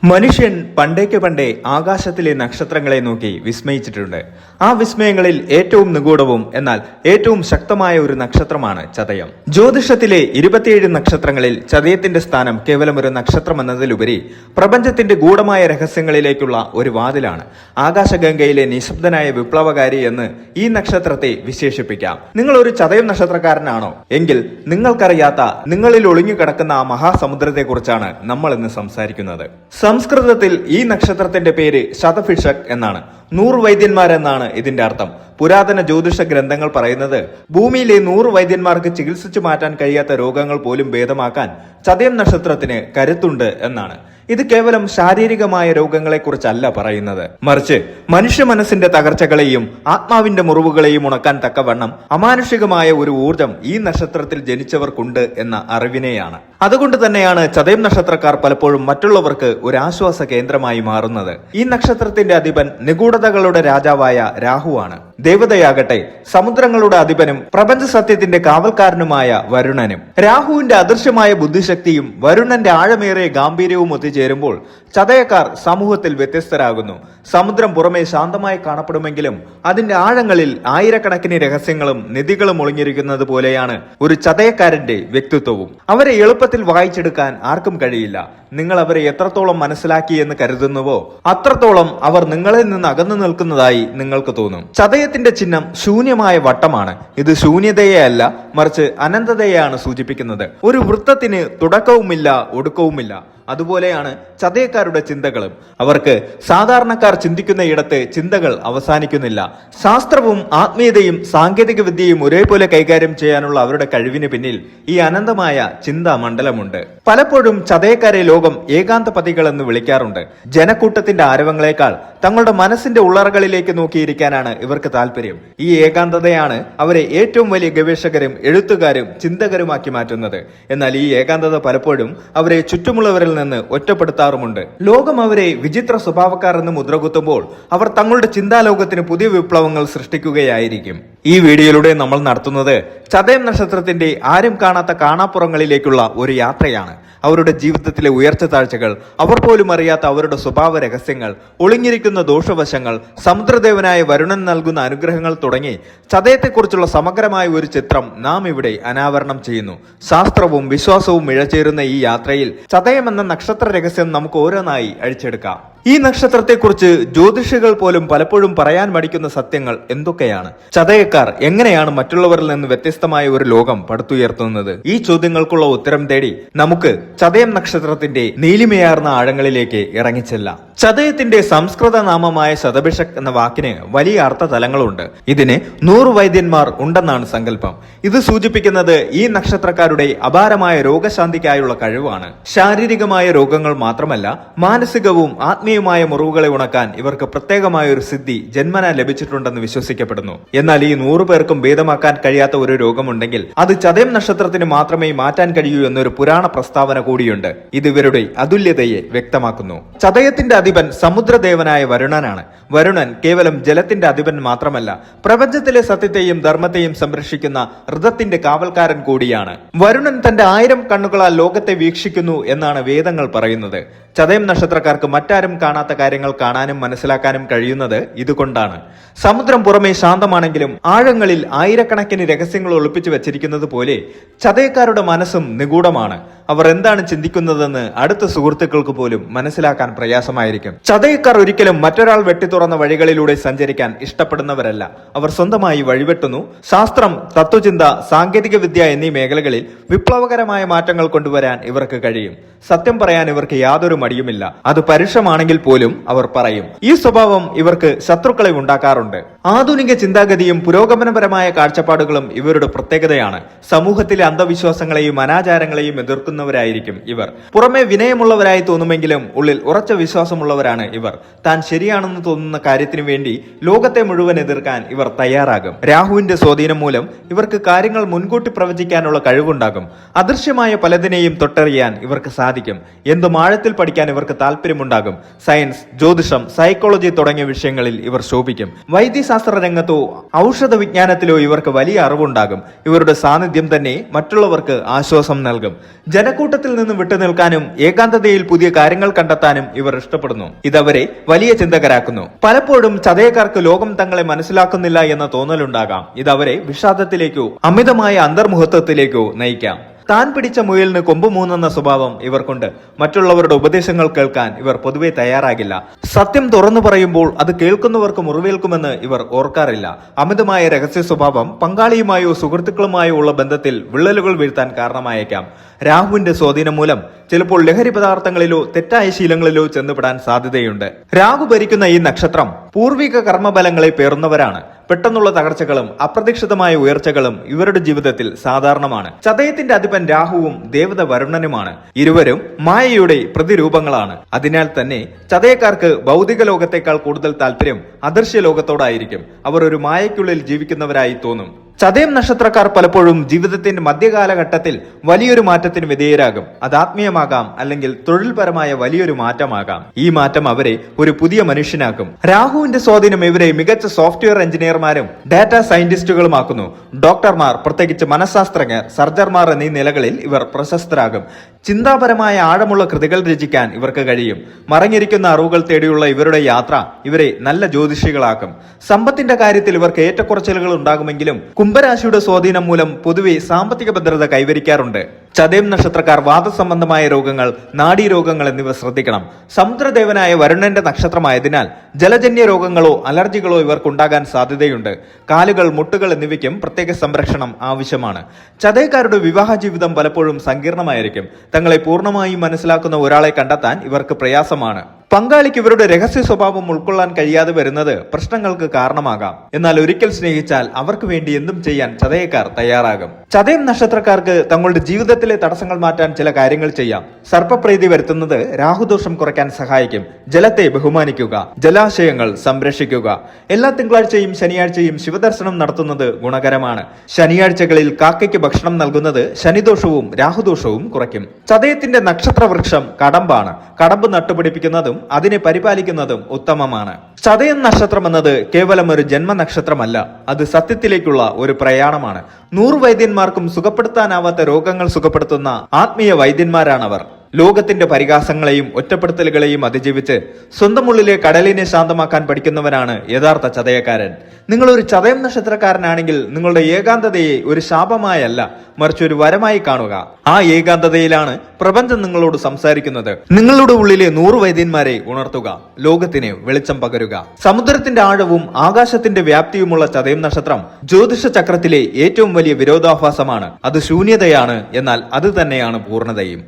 മനുഷ്യൻ പണ്ടേക്ക് പണ്ടേ ആകാശത്തിലെ നക്ഷത്രങ്ങളെ നോക്കി വിസ്മയിച്ചിട്ടുണ്ട്. ആ വിസ്മയങ്ങളിൽ ഏറ്റവും നിഗൂഢവും എന്നാൽ ഏറ്റവും ശക്തമായ ഒരു നക്ഷത്രമാണ് ചതയം. ജ്യോതിഷത്തിലെ 27 നക്ഷത്രങ്ങളിൽ ചതയത്തിന്റെ സ്ഥാനം കേവലം ഒരു നക്ഷത്രം എന്നതിലുപരി പ്രപഞ്ചത്തിന്റെ ഗൂഢമായ രഹസ്യങ്ങളിലേക്കുള്ള ഒരു വാതിലാണ്. ആകാശഗംഗയിലെ നിശബ്ദനായ വിപ്ലവകാരി എന്ന് ഈ നക്ഷത്രത്തെ വിശേഷിപ്പിക്കാം. നിങ്ങൾ ഒരു ചതയം നക്ഷത്രക്കാരനാണോ എങ്കിൽ നിങ്ങൾക്കറിയാത്ത നിങ്ങളിൽ ഒളിഞ്ഞുകിടക്കുന്ന ആ മഹാസമുദ്രത്തെക്കുറിച്ചാണ് നമ്മൾ ഇന്ന് സംസാരിക്കുന്നത്. സംസ്കൃതത്തിൽ ഈ നക്ഷത്രത്തിന്റെ പേര് ശതഭിഷക് എന്നാണ്. 100 വൈദ്യന്മാരെന്നാണ് ഇതിന്റെ അർത്ഥം. പുരാതന ജ്യോതിഷ ഗ്രന്ഥങ്ങൾ പറയുന്നത് ഭൂമിയിലെ 100 വൈദ്യന്മാർക്ക് ചികിത്സിച്ചു മാറ്റാൻ കഴിയാത്ത രോഗങ്ങൾ പോലും ഭേദമാക്കാൻ ചതയം നക്ഷത്രത്തിന് കരുത്തുണ്ട് എന്നാണ്. ഇത് കേവലം ശാരീരികമായ രോഗങ്ങളെ കുറിച്ചല്ല പറയുന്നത്, മറിച്ച് മനുഷ്യ മനസ്സിന്റെ തകർച്ചകളെയും ആത്മാവിന്റെ മുറിവുകളെയും ഉണക്കാൻ തക്കവണ്ണം അമാനുഷികമായ ഒരു ഊർജം ഈ നക്ഷത്രത്തിൽ ജനിച്ചവർക്കുണ്ട് എന്ന അറിവിനെയാണ്. അതുകൊണ്ട് തന്നെയാണ് ചതയം നക്ഷത്രക്കാർ പലപ്പോഴും മറ്റുള്ളവർക്ക് ഒരു ആശ്വാസ കേന്ദ്രമായി മാറുന്നത്. ഈ നക്ഷത്രത്തിന്റെ അധിപൻ നിഗൂഢതകളുടെ രാജാവായ രാഹുവാണ്. ദേവതയാകട്ടെ സമുദ്രങ്ങളുടെ അധിപനും പ്രപഞ്ച സത്യത്തിന്റെ കാവൽക്കാരനുമായ വരുണനും. രാഹുവിന്റെ അദൃശ്യമായ ബുദ്ധിശക്തിയും വരുണന്റെ ആഴമേറിയ ഗാംഭീര്യവും ഒത്തുചേരുമ്പോൾ ചതയക്കാർ സമൂഹത്തിൽ വ്യത്യസ്തരാകുന്നു. സമുദ്രം പുറമെ ശാന്തമായി കാണപ്പെടുമെങ്കിലും അതിന്റെ ആഴങ്ങളിൽ ആയിരക്കണക്കിന് രഹസ്യങ്ങളും നിധികളും ഒളിഞ്ഞിരിക്കുന്നത് പോലെയാണ് ഒരു ചതയക്കാരന്റെ വ്യക്തിത്വവും. അവരെ എളുപ്പത്തിൽ വായിച്ചെടുക്കാൻ ആർക്കും കഴിയില്ല. നിങ്ങൾ അവരെ എത്രത്തോളം മനസ്സിലാക്കി എന്ന് കരുതുന്നുവോ അത്രത്തോളം അവർ നിങ്ങളിൽ നിന്ന് അകന്നു നിൽക്കുന്നതായി നിങ്ങൾക്ക് തോന്നും. ചതയത്തിന്റെ ചിഹ്നം ശൂന്യമായ വട്ടമാണ്. ഇത് ശൂന്യതയെ അല്ല, മറിച്ച് അനന്തതയെയാണ് സൂചിപ്പിക്കുന്നത്. ഒരു വൃത്തത്തിന് തുടക്കവുമില്ല ഒടുക്കവുമില്ല. അതുപോലെയാണ് ചതയക്കാരുടെ ചിന്തകളും. അവർക്ക് സാധാരണക്കാർ ചിന്തിക്കുന്ന ഇടത്ത് ചിന്തകൾ അവസാനിക്കുന്നില്ല. ശാസ്ത്രവും ആത്മീയതയും സാങ്കേതിക വിദ്യയും ഒരേപോലെ കൈകാര്യം ചെയ്യാനുള്ള അവരുടെ കഴിവിന് പിന്നിൽ ഈ അനന്തമായ ചിന്താ മണ്ഡലമുണ്ട്. പലപ്പോഴും ചതയക്കാരെ ലോകം ഏകാന്തപതികൾ എന്ന് വിളിക്കാറുണ്ട്. ജനക്കൂട്ടത്തിന്റെ ആരവങ്ങളെക്കാൾ തങ്ങളുടെ മനസ്സിന്റെ ഉള്ളറകളിലേക്ക് നോക്കിയിരിക്കാനാണ് ഇവർക്ക് താല്പര്യം. ഈ ഏകാന്തതയാണ് അവരെ ഏറ്റവും വലിയ ഗവേഷകരും എഴുത്തുകാരും ചിന്തകരുമാക്കി മാറ്റുന്നത്. എന്നാൽ ഈ ഏകാന്തത പലപ്പോഴും അവരെ ചുറ്റുമുള്ളവരിൽ നിന്ന് ഒറ്റപ്പെടുത്താറുമുണ്ട്. ലോകം അവരെ വിചിത്ര സ്വഭാവക്കാർ എന്ന് മുദ്രകുത്തുമ്പോൾ അവർ തങ്ങളുടെ ചിന്താലോകത്തിന് പുതിയ വിപ്ലവങ്ങൾ സൃഷ്ടിക്കുകയായിരിക്കും. ഈ വീഡിയോയിലൂടെ നമ്മൾ നടത്തുന്നത് ചതയം നക്ഷത്രത്തിന്റെ ആരും കാണാത്ത കാണാപ്പുറങ്ങളിലേക്കുള്ള ഒരു യാത്രയാണ്. അവരുടെ ജീവിതത്തിലെ ഉയർച്ച താഴ്ചകൾ, അവർ പോലും അറിയാത്ത അവരുടെ സ്വഭാവ രഹസ്യങ്ങൾ, ഒളിഞ്ഞിരിക്കുന്ന ദോഷവശങ്ങൾ, സമുദ്രദേവനായ വരുണൻ നൽകുന്ന അനുഗ്രഹങ്ങൾ തുടങ്ങി ചതയത്തെക്കുറിച്ചുള്ള സമഗ്രമായ ഒരു ചിത്രം നാം ഇവിടെ അനാവരണം ചെയ്യുന്നു. ശാസ്ത്രവും വിശ്വാസവും ഇഴചേരുന്ന ഈ യാത്രയിൽ ചതയം എന്ന നക്ഷത്ര രഹസ്യം നമുക്ക് ഓരോന്നായി അഴിച്ചെടുക്കാം. ഈ നക്ഷത്രത്തെക്കുറിച്ച് ജ്യോതിഷികൾ പോലും പലപ്പോഴും പറയാൻ മടിക്കുന്ന സത്യങ്ങൾ എന്തൊക്കെയാണ്? ചതയക്കാർ എങ്ങനെയാണ് മറ്റുള്ളവരിൽ നിന്ന് വ്യത്യസ്തമായ ഒരു ലോകം പടുത്തുയർത്തുന്നത്? ഈ ചോദ്യങ്ങൾക്കുള്ള ഉത്തരം തേടി നമുക്ക് ചതയം നക്ഷത്രത്തിന്റെ നീലിമയാർന്ന ആഴങ്ങളിലേക്ക് ഇറങ്ങിച്ചെല്ലാം. ചതയത്തിന്റെ സംസ്കൃത നാമമായ ശതഭിഷക് എന്ന വാക്കിന് വലിയ അർത്ഥതലങ്ങളുണ്ട്. ഇതിന് 100 വൈദ്യന്മാർ ഉണ്ടെന്നാണ് സങ്കല്പം. ഇത് സൂചിപ്പിക്കുന്നത് ഈ നക്ഷത്രക്കാരുടെ അപാരമായ രോഗശാന്തിക്കായുള്ള കഴിവാണ്. ശാരീരികമായ രോഗങ്ങൾ മാത്രമല്ല, മാനസികവും ആത്മീയമായ മുറിവുകളെ ഉണക്കാൻ ഇവർക്ക് പ്രത്യേകമായ ഒരു സിദ്ധി ജന്മന ലഭിച്ചിട്ടുണ്ടെന്ന് വിശ്വസിക്കപ്പെടുന്നു. എന്നാൽ ഈ 100 പേർക്കും ഭേദമാക്കാൻ കഴിയാത്ത ഒരു രോഗമുണ്ടെങ്കിൽ അത് ചതയം നക്ഷത്രത്തിന് മാത്രമേ മാറ്റാൻ കഴിയൂ എന്നൊരു പുരാണ പ്രസ്താവന കൂടിയുണ്ട്. ഇത് ഇവരുടെ അതുല്യതയെ വ്യക്തമാക്കുന്നു. ചതയത്തിന്റെ അധിപൻ സമുദ്രദേവനായ വരുണനാണ്. വരുണൻ കേവലം ജലത്തിന്റെ അധിപൻ മാത്രമല്ല, പ്രപഞ്ചത്തിലെ സത്യത്തെയും ധർമ്മത്തെയും സംരക്ഷിക്കുന്ന ഋതത്തിന്റെ കാവൽക്കാരൻ കൂടിയാണ്. വരുണൻ തന്റെ 1000 കണ്ണുകളാൽ ലോകത്തെ വീക്ഷിക്കുന്നു എന്നാണ് വേദങ്ങൾ പറയുന്നത്. ചതയം നക്ഷത്രക്കാർക്ക് മറ്റാരും കാണാത്ത കാര്യങ്ങൾ കാണാനും മനസ്സിലാക്കാനും കഴിയുന്നത് ഇതുകൊണ്ടാണ്. സമുദ്രം പുറമെ ശാന്തമാണെങ്കിലും ആഴങ്ങളിൽ ആയിരക്കണക്കിന് രഹസ്യങ്ങൾ ഒളിപ്പിച്ചു വെച്ചിരിക്കുന്നത് പോലെ ചതയക്കാരുടെ മനസ്സും നിഗൂഢമാണ്. അവർ എന്താണ് ചിന്തിക്കുന്നതെന്ന് അടുത്ത സുഹൃത്തുക്കൾക്ക് പോലും മനസ്സിലാക്കാൻ പ്രയാസമായിരിക്കും. ചതയക്കാർ ഒരിക്കലും മറ്റൊരാൾ വെട്ടിത്തുറന്ന വഴികളിലൂടെ സഞ്ചരിക്കാൻ ഇഷ്ടപ്പെടുന്നവരല്ല. അവർ സ്വന്തമായി വഴിവെട്ടുന്നു. ശാസ്ത്രം, തത്വചിന്ത, സാങ്കേതിക വിദ്യ എന്നീ മേഖലകളിൽ വിപ്ലവകരമായ മാറ്റങ്ങൾ കൊണ്ടുവരാൻ ഇവർക്ക് കഴിയും. സത്യം പറയാൻ ഇവർക്ക് യാതൊരു മടിയുമില്ല. അത് പരുഷമാണെങ്കിൽ പോലും അവർ പറയും. ഈ സ്വഭാവം ഇവർക്ക് ശത്രുക്കളെ ഉണ്ടാക്കാറുണ്ട്. ആധുനിക ചിന്താഗതിയും പുരോഗമനപരമായ കാഴ്ചപ്പാടുകളും ഇവരുടെ പ്രത്യേകതയാണ്. സമൂഹത്തിലെ അന്ധവിശ്വാസങ്ങളെയും അനാചാരങ്ങളെയും എതിർക്കുന്നവരായിരിക്കും ഇവർ. പുറമെ വിനയമുള്ളവരായി തോന്നുമെങ്കിലും ഉള്ളിൽ ഉറച്ച വിശ്വാസമുള്ളവരാണ് ഇവർ. താൻ ശരിയാണെന്ന് തോന്നുന്ന കാര്യത്തിനു വേണ്ടി ലോകത്തെ മുഴുവൻ എതിർക്കാൻ ഇവർ തയ്യാറാകും. രാഹുവിന്റെ സ്വാധീനം മൂലം ഇവർക്ക് കാര്യങ്ങൾ മുൻകൂട്ടി പ്രവചിക്കാനുള്ള കഴിവുണ്ടാകും. അദൃശ്യമായ പലതിനെയും തൊട്ടറിയാൻ ഇവർക്ക് സാധിക്കും. എന്തും ആഴത്തിൽ പഠിക്കാൻ ഇവർക്ക് താല്പര്യമുണ്ടാകും. സയൻസ്, ജ്യോതിഷം, സൈക്കോളജി തുടങ്ങിയ വിഷയങ്ങളിൽ ഇവർ ശോഭിക്കും. വൈദ്യ വൈദ്യശാസ്ത്ര രംഗത്തോ ഔഷധ വിജ്ഞാനത്തിലോ ഇവർക്ക് വലിയ അറിവുണ്ടാകും. ഇവരുടെ സാന്നിധ്യം തന്നെ മറ്റുള്ളവർക്ക് ആശ്വാസം നൽകും. ജനക്കൂട്ടത്തിൽ നിന്ന് വിട്ടുനിൽക്കാനും ഏകാന്തതയിൽ പുതിയ കാര്യങ്ങൾ കണ്ടെത്താനും ഇവർ ഇഷ്ടപ്പെടുന്നു. ഇതവരെ വലിയ ചിന്തകരാക്കുന്നു. പലപ്പോഴും ചതയക്കാർക്ക് ലോകം തങ്ങളെ മനസ്സിലാക്കുന്നില്ല എന്ന തോന്നലുണ്ടാകാം. ഇതവരെ വിഷാദത്തിലേക്കോ അമിതമായ അന്തർമുഖത്വത്തിലേക്കോ നയിക്കാം. താൻ പിടിച്ച മുയലിന് കൊമ്പ് മൂന്നുന്ന സ്വഭാവം ഇവർക്കുണ്ട്. മറ്റുള്ളവരുടെ ഉപദേശങ്ങൾ കേൾക്കാൻ ഇവർ പൊതുവെ തയ്യാറാകില്ല. സത്യം തുറന്നു പറയുമ്പോൾ അത് കേൾക്കുന്നവർക്ക് മുറിവേൽക്കുമെന്ന് ഇവർ ഓർക്കാറില്ല. അമിതമായ രഹസ്യ സ്വഭാവം പങ്കാളിയുമായോ സുഹൃത്തുക്കളുമായോ ഉള്ള ബന്ധത്തിൽ വിള്ളലുകൾ വീഴ്ത്താൻ കാരണമായേക്കാം. രാഹുവിന്റെ സ്വാധീനം മൂലം ചിലപ്പോൾ ലഹരി പദാർത്ഥങ്ങളിലോ തെറ്റായ ശീലങ്ങളിലോ ചെന്നുപെടാൻ സാധ്യതയുണ്ട്. രാഹു ഭരിക്കുന്ന ഈ നക്ഷത്രം പൂർവിക കർമ്മബലങ്ങളെ പേറുന്നവരാണ്. പെട്ടെന്നുള്ള തകർച്ചകളും അപ്രതീക്ഷിതമായ ഉയർച്ചകളും ഇവരുടെ ജീവിതത്തിൽ സാധാരണമാണ്. ചതയത്തിന്റെ അധിപൻ രാഹുവും ദേവത വരുണനുമാണ്. ഇരുവരും മായയുടെ പ്രതിരൂപങ്ങളാണ്. അതിനാൽ തന്നെ ചതയക്കാർക്ക് ഭൗതിക ലോകത്തേക്കാൾ കൂടുതൽ താല്പര്യം അദൃശ്യ ലോകത്തോടായിരിക്കും. അവർ ഒരു മായയ്ക്കുള്ളിൽ ജീവിക്കുന്നവരായി തോന്നും. ചതയം നക്ഷത്രക്കാർ പലപ്പോഴും ജീവിതത്തിന്റെ മധ്യകാലഘട്ടത്തിൽ വലിയൊരു മാറ്റത്തിന് വിധേയരാകും. അത് ആത്മീയമാകാം, അല്ലെങ്കിൽ തൊഴിൽപരമായ വലിയൊരു മാറ്റമാകാം. ഈ മാറ്റം അവരെ ഒരു പുതിയ മനുഷ്യനാക്കും. രാഹുവിന്റെ സ്വാധീനം ഇവരെ മികച്ച സോഫ്റ്റ്വെയർ എഞ്ചിനീയർമാരും ഡാറ്റ സയന്റിസ്റ്റുകളുമാക്കുന്നു. ഡോക്ടർമാർ, പ്രത്യേകിച്ച് മനഃശാസ്ത്രജ്ഞർ, സർജർമാർ എന്നീ നിലകളിൽ ഇവർ പ്രശസ്തരാകും. ചിന്താപരമായ ആഴമുള്ള കൃതികൾ രചിക്കാൻ ഇവർക്ക് കഴിയും. മറഞ്ഞിരിക്കുന്ന അറിവുകൾ തേടിയുള്ള ഇവരുടെ യാത്ര ഇവരെ നല്ല ജ്യോതിഷികളാക്കും. സമ്പത്തിന്റെ കാര്യത്തിൽ ഇവർക്ക് ഏറ്റക്കുറച്ചിലുകൾ ഉണ്ടാകുമെങ്കിലും കുംഭരാശിയുടെ സ്വാധീനം മൂലം പൊതുവെ സാമ്പത്തിക ഭദ്രത കൈവരിക്കാറുണ്ട്. ചതയം നക്ഷത്രക്കാർ വാദസംബന്ധമായ രോഗങ്ങൾ, നാഡീരോഗങ്ങൾ എന്നിവ ശ്രദ്ധിക്കണം. സമുദ്രദേവനായ വരുണന്റെ നക്ഷത്രമായതിനാൽ ജലജന്യ രോഗങ്ങളോ അലർജികളോ ഇവർക്കുണ്ടാകാൻ സാധ്യതയുണ്ട്. കാലുകൾ, മുട്ടുകൾ എന്നിവയ്ക്കും പ്രത്യേക സംരക്ഷണം ആവശ്യമാണ്. ചതയക്കാരുടെ വിവാഹ ജീവിതം പലപ്പോഴും സങ്കീർണമായിരിക്കും. തങ്ങളെ പൂർണ്ണമായും മനസ്സിലാക്കുന്ന ഒരാളെ കണ്ടെത്താൻ ഇവർക്ക് പ്രയാസമാണ്. പങ്കാളിക്ക് ഇവരുടെ രഹസ്യ സ്വഭാവം ഉൾക്കൊള്ളാൻ കഴിയാതെ വരുന്നത് പ്രശ്നങ്ങൾക്ക് കാരണമാകാം. എന്നാൽ ഒരിക്കൽ സ്നേഹിച്ചാൽ അവർക്ക് വേണ്ടി എന്തും ചെയ്യാൻ ചതയക്കാർ തയ്യാറാകും. ചതയം നക്ഷത്രക്കാർക്ക് തങ്ങളുടെ ജീവിതത്തിലെ തടസ്സങ്ങൾ മാറ്റാൻ ചില കാര്യങ്ങൾ ചെയ്യാം. സർപ്പപ്രീതി വരുത്തുന്നത് രാഹുദോഷം കുറയ്ക്കാൻ സഹായിക്കും. ജലത്തെ ബഹുമാനിക്കുക, ജലാശയങ്ങൾ സംരക്ഷിക്കുക. എല്ലാ തിങ്കളാഴ്ചയും ശനിയാഴ്ചയും ശിവദർശനം നടത്തുന്നത് ഗുണകരമാണ്. ശനിയാഴ്ചകളിൽ കാക്കയ്ക്ക് ഭക്ഷണം നൽകുന്നത് ശനിദോഷവും രാഹുദോഷവും കുറയ്ക്കും. ചതയത്തിന്റെ നക്ഷത്ര വൃക്ഷം കടമ്പാണ്. കടമ്പ് നട്ടുപിടിപ്പിക്കുന്നതും അതിനെ പരിപാലിക്കുന്നതും ഉത്തമമാണ്. ചതയം നക്ഷത്രം എന്നത് കേവലം ഒരു ജന്മനക്ഷത്രമല്ല, അത് സത്യത്തിലേക്കുള്ള ഒരു പ്രയാണമാണ്. 100 വൈദ്യന്മാർക്കും സുഖപ്പെടുത്താനാവാത്ത രോഗങ്ങൾ സുഖപ്പെടുത്തുന്ന ആത്മീയ വൈദ്യന്മാരാണവർ. ലോകത്തിന്റെ പരിഹാസങ്ങളെയും ഒറ്റപ്പെടുത്തലുകളെയും അതിജീവിച്ച് സ്വന്തം ഉള്ളിലെ കടലിനെ ശാന്തമാക്കാൻ പഠിക്കുന്നവനാണ് യഥാർത്ഥ ചതയക്കാരൻ. നിങ്ങൾ ഒരു ചതയം നക്ഷത്രക്കാരനാണെങ്കിൽ നിങ്ങളുടെ ഏകാന്തതയെ ഒരു ശാപമായല്ല, മറിച്ച് ഒരു വരമായി കാണുക. ആ ഏകാന്തതയിലാണ് പ്രപഞ്ചം നിങ്ങളോട് സംസാരിക്കുന്നത്. നിങ്ങളുടെ ഉള്ളിലെ 100 വൈദ്യന്മാരെ ഉണർത്തുക, ലോകത്തിന് വെളിച്ചം പകരുക. സമുദ്രത്തിന്റെ ആഴവും ആകാശത്തിന്റെ വ്യാപ്തിയുമുള്ള ചതയം നക്ഷത്രം ജ്യോതിഷ ചക്രത്തിലെ ഏറ്റവും വലിയ വിരോധാഭാസമാണ്. അത് ശൂന്യതയാണ്, എന്നാൽ അത് തന്നെയാണ് പൂർണ്ണതയും.